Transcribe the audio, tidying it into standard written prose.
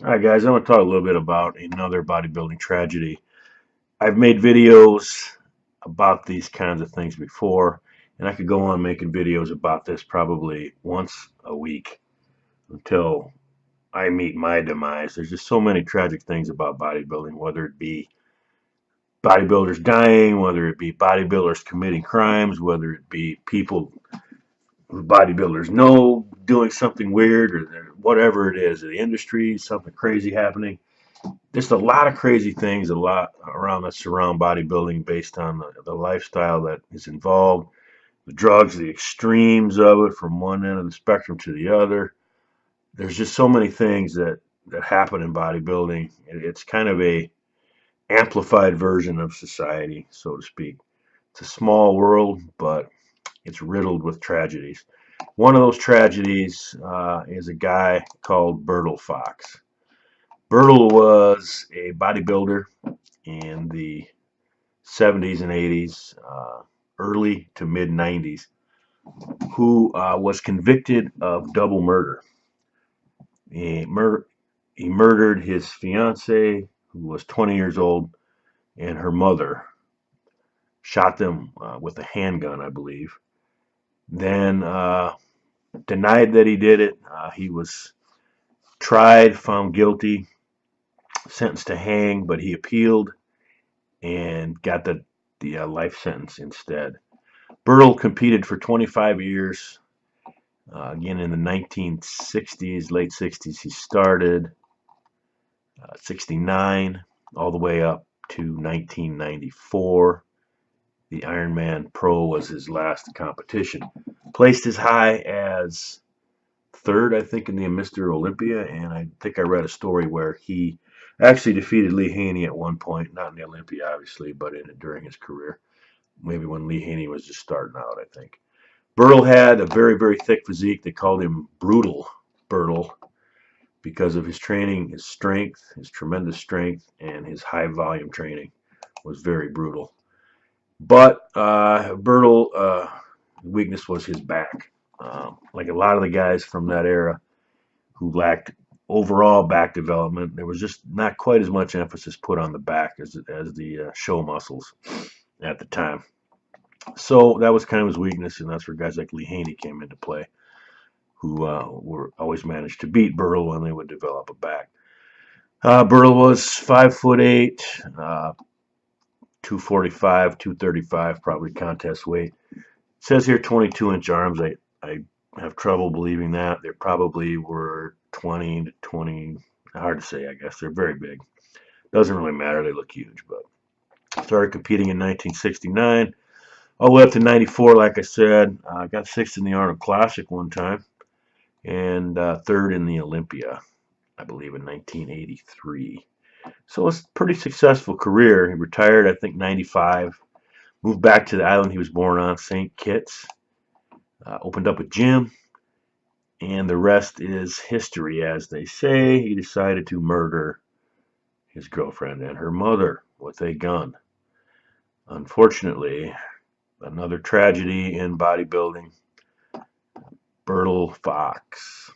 Alright guys, I want to talk a little bit about another bodybuilding tragedy. I've made videos about these kinds of things before, and I could go on making videos about this probably once a week until I meet my demise. There's just so many tragic things about bodybuilding, whether it be bodybuilders dying, whether it be bodybuilders committing crimes, whether it be people who bodybuilders know doing something weird, or whatever it is, the industry, something crazy happening. Just a lot of crazy things, a lot around that surround bodybuilding based on the lifestyle that is involved, the drugs, the extremes of it from one end of the spectrum to the other. There's just so many things that happen in bodybuilding. It's kind of a amplified version of society, so to speak. It's a small world, but it's riddled with tragedies. One of those tragedies is a guy called Bertil Fox. Bertil was a bodybuilder in the 70s and 80s, early to mid 90s, who was convicted of double murder. He murdered his fiancee, who was 20 years old, and her mother. Shot them with a handgun, I believe. Then denied that he did it. He was tried, found guilty, sentenced to hang, but he appealed and got the life sentence instead. Bertil competed for 25 years. Again, in the 1960s, late 60s, he started 69 all the way up to 1994. The Ironman Pro was his last competition. Placed as high as third, I think, in the Mr. Olympia, and I think I read a story where he actually defeated Lee Haney at one point, not in the Olympia, obviously, but during his career. Maybe when Lee Haney was just starting out, I think. Bertil had a very, very thick physique. They called him Brutal Bertil because of his training, his strength, his tremendous strength, and his high volume training was very brutal. But Bertil, weakness was his back. Like a lot of the guys from that era who lacked overall back development, there was just not quite as much emphasis put on the back as the show muscles at the time. So that was kind of his weakness, and that's where guys like Lee Haney came into play, who were always managed to beat Bertil when they would develop a back. Bertil was 5'8", 245, 235, probably contest weight. It says here 22-inch arms. I have trouble believing that. They probably were 20 to 20. Hard to say, I guess. They're very big. Doesn't really matter. They look huge. But started competing in 1969. All the way up to 94, like I said. Got sixth in the Arnold Classic one time. And third in the Olympia, I believe, in 1983. So it's a pretty successful career. He retired, I think, 95. Moved back to the island he was born on, St. Kitts. Opened up a gym. And the rest is history, as they say. He decided to murder his girlfriend and her mother with a gun. Unfortunately, another tragedy in bodybuilding. Bertil Fox.